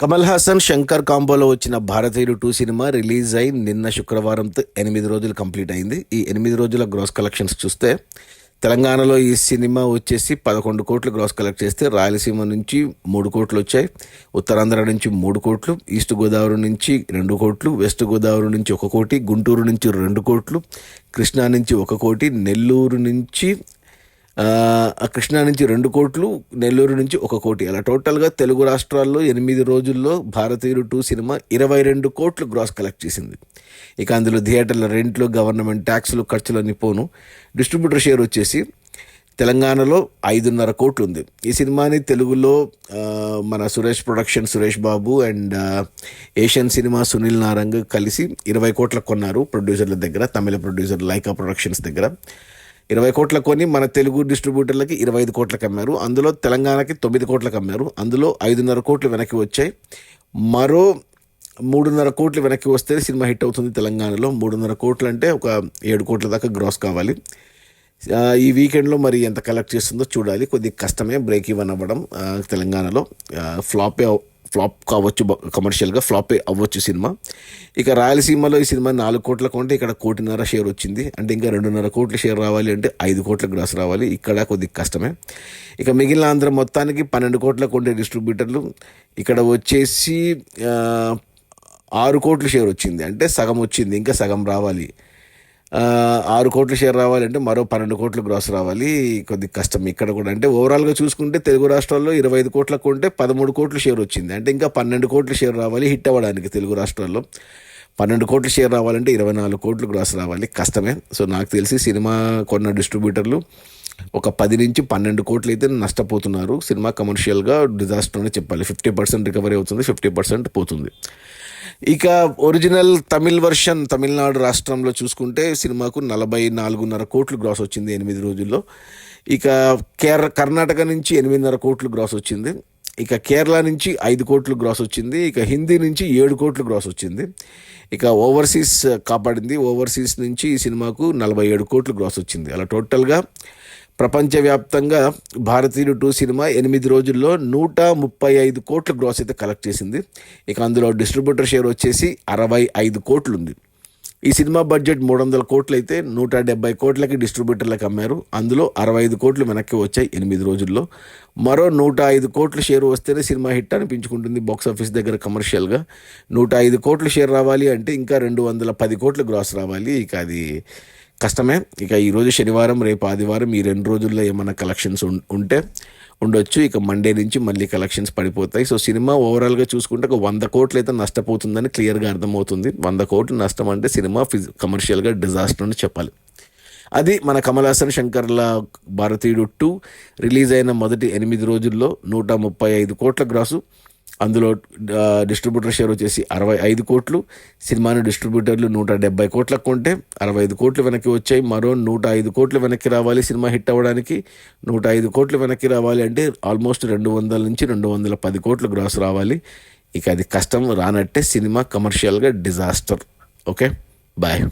కమల్ హాసన్, శంకర్ కాంబోలో వచ్చిన భారతీయుడు 2 cinema release అయి నిన్న శుక్రవారంతో 8 రోజులు కంప్లీట్ అయింది. ఈ 8 రోజుల గ్రాస్ కలెక్షన్స్ చూస్తే తెలంగాణలో ఈ సినిమా వచ్చేసి 11 కోట్లు గ్రాస్ కలెక్ట్ చేస్తే రాయలసీమ నుంచి 3 కోట్లు వచ్చాయి, ఉత్తరాంధ్ర నుంచి 3 కోట్లు, ఈస్ట్ గోదావరి నుంచి 2 కోట్లు, వెస్ట్ గోదావరి నుంచి 1 కోటి, గుంటూరు నుంచి 2 కోట్లు, కృష్ణా నుంచి 1 కోటి, నెల్లూరు నుంచి కృష్ణా నుంచి 2 కోట్లు, నెల్లూరు నుంచి 1 కోటి. అలా టోటల్గా తెలుగు రాష్ట్రాల్లో 8 రోజుల్లో భారతీయుడు 2 సినిమా 22 కోట్లు గ్రాస్ కలెక్ట్ చేసింది. ఇక అందులో థియేటర్ల రెంట్లు, గవర్నమెంట్ ట్యాక్సులు, ఖర్చులన్నీ పోను. డిస్ట్రిబ్యూటర్ షేర్ వచ్చేసి తెలంగాణలో 5.5 కోట్లు ఉంది. ఈ సినిమాని తెలుగులో మన Suresh production Suresh Babu and Asian cinema Sunil Narang కలిసి 20 కోట్లకు కొన్నారు ప్రొడ్యూసర్ల దగ్గర, తమిళ ప్రొడ్యూసర్ లైకా ప్రొడక్షన్స్ దగ్గర. 20 కోట్లకు కొని మన తెలుగు డిస్ట్రిబ్యూటర్లకి 25 కోట్లకు అమ్మారు. అందులో తెలంగాణకి 9 కోట్లకు అమ్మారు. అందులో 5.5 కోట్లు వెనక్కి వచ్చాయి. మరో 3.5 కోట్లు వెనక్కి వస్తే సినిమా హిట్ అవుతుంది తెలంగాణలో. 3.5 కోట్లు అంటే ఒక 7 కోట్ల దాకా గ్రాస్ కావాలి. ఈ వీకెండ్లో మరి ఎంత కలెక్ట్ చేస్తుందో చూడాలి. కొద్దిగా కష్టమే బ్రేక్ ఈవెన్ అవ్వడం తెలంగాణలో. ఫ్లాప్ కావచ్చు, కమర్షియల్గా ఫ్లాపే అవ్వచ్చు సినిమా. ఇక రాయలసీమలో ఈ సినిమా 4 కోట్లకు ఉంటే ఇక్కడ 1.5 కోటి షేర్ వచ్చింది. అంటే ఇంకా 2.5 కోట్ల షేర్ రావాలి అంటే 5 కోట్ల గ్రాస్ రావాలి. ఇక్కడ కొద్దిగా కష్టమే. ఇక మిగిలిన ఆంధ్ర మొత్తానికి 12 కోట్లకు ఉండే డిస్ట్రిబ్యూటర్లు ఇక్కడ వచ్చేసి 6 కోట్ల షేర్ వచ్చింది. అంటే సగం వచ్చింది, ఇంకా సగం రావాలి. 6 కోట్ల షేర్ రావాలంటే మరో 12 కోట్లు గ్రాస్ రావాలి. కొద్దిగా కష్టం ఇక్కడ కూడా. అంటే ఓవరాల్గా చూసుకుంటే తెలుగు రాష్ట్రాల్లో 25 కోట్లకు ఉంటే 13 కోట్ల షేర్ వచ్చింది. అంటే ఇంకా 12 కోట్ల షేర్ రావాలి హిట్ అవ్వడానికి. తెలుగు రాష్ట్రాల్లో 12 కోట్ల షేర్ రావాలంటే 24 కోట్లు గ్రాస్ రావాలి. కష్టమే. సో నాకు తెలిసి సినిమా కొన్న డిస్ట్రిబ్యూటర్లు ఒక 10 నుంచి 12 కోట్లు అయితే నష్టపోతున్నారు. సినిమా కమర్షియల్గా డిజాస్టర్ అని చెప్పాలి. 50% రికవరీ అవుతుంది, 50% పోతుంది. ఇక ఒరిజినల్ తమిళ్ వర్షన్ తమిళనాడు రాష్ట్రంలో చూసుకుంటే సినిమాకు 44.5 కోట్లు గ్రాస్ వచ్చింది 8 రోజుల్లో. ఇక కర్ణాటక నుంచి 8.5 కోట్లు గ్రాస్ వచ్చింది. ఇక కేరళ నుంచి 5 కోట్లు గ్రాస్ వచ్చింది. ఇక హిందీ నుంచి 7 కోట్లు గ్రాస్ వచ్చింది. ఇక ఓవర్సీస్ కాపాడింది. ఓవర్సీస్ నుంచి ఈ సినిమాకు 47 కోట్లు గ్రాస్ వచ్చింది. అలా టోటల్గా ప్రపంచవ్యాప్తంగా భారతీయుడు 2 సినిమా 8 రోజుల్లో 135 కోట్ల గ్రాస్ అయితే కలెక్ట్ చేసింది. ఇక అందులో డిస్ట్రిబ్యూటర్ షేర్ వచ్చేసి 65 కోట్లు ఉంది. ఈ సినిమా బడ్జెట్ 300 కోట్లు అయితే 170 కోట్లకి డిస్ట్రిబ్యూటర్లకు అమ్మారు. అందులో 65 కోట్లు వెనక్కి వచ్చాయి 8 రోజుల్లో. మరో 105 కోట్ల షేర్ వస్తేనే సినిమా హిట్ అనిపించుకుంటుంది బాక్సాఫీస్ దగ్గర కమర్షియల్గా. 105 కోట్ల షేర్ రావాలి అంటే ఇంకా 210 కోట్ల గ్రాస్ రావాలి. ఇక అది కష్టమే. ఇక ఈరోజు శనివారం, రేపు ఆదివారం, ఈ 2 రోజుల్లో ఏమైనా కలెక్షన్స్ ఉంటే ఉండొచ్చు. ఇక మండే నుంచి మళ్ళీ కలెక్షన్స్ పడిపోతాయి. సో సినిమా ఓవరాల్గా చూసుకుంటే ఒక 100 కోట్లు అయితే నష్టపోతుందని క్లియర్గా అర్థమవుతుంది. 100 కోట్లు నష్టం అంటే సినిమా కమర్షియల్గా డిజాస్టర్ అని చెప్పాలి. అది మన కమల్ హాసన్ శంకర్ల భారతీయుడు 2 రిలీజ్ అయిన మొదటి 8 రోజుల్లో 135 కోట్ల గ్రాసు. అందులో డిస్ట్రిబ్యూటర్ షేర్ వచ్చేసి 65 కోట్లు. సినిమాను డిస్ట్రిబ్యూటర్లు 170 కోట్లకు కొంటే 65 కోట్లు వెనక్కి వచ్చాయి. మరో 105 కోట్లు వెనక్కి రావాలి సినిమా హిట్ అవ్వడానికి. 105 కోట్లు వెనక్కి రావాలి అంటే ఆల్మోస్ట్ 200 నుంచి 210 కోట్లు గ్రాస్ రావాలి. ఇక అది కష్టం, రానట్టే సినిమా కమర్షియల్గా డిజాస్టర్. Okay, bye.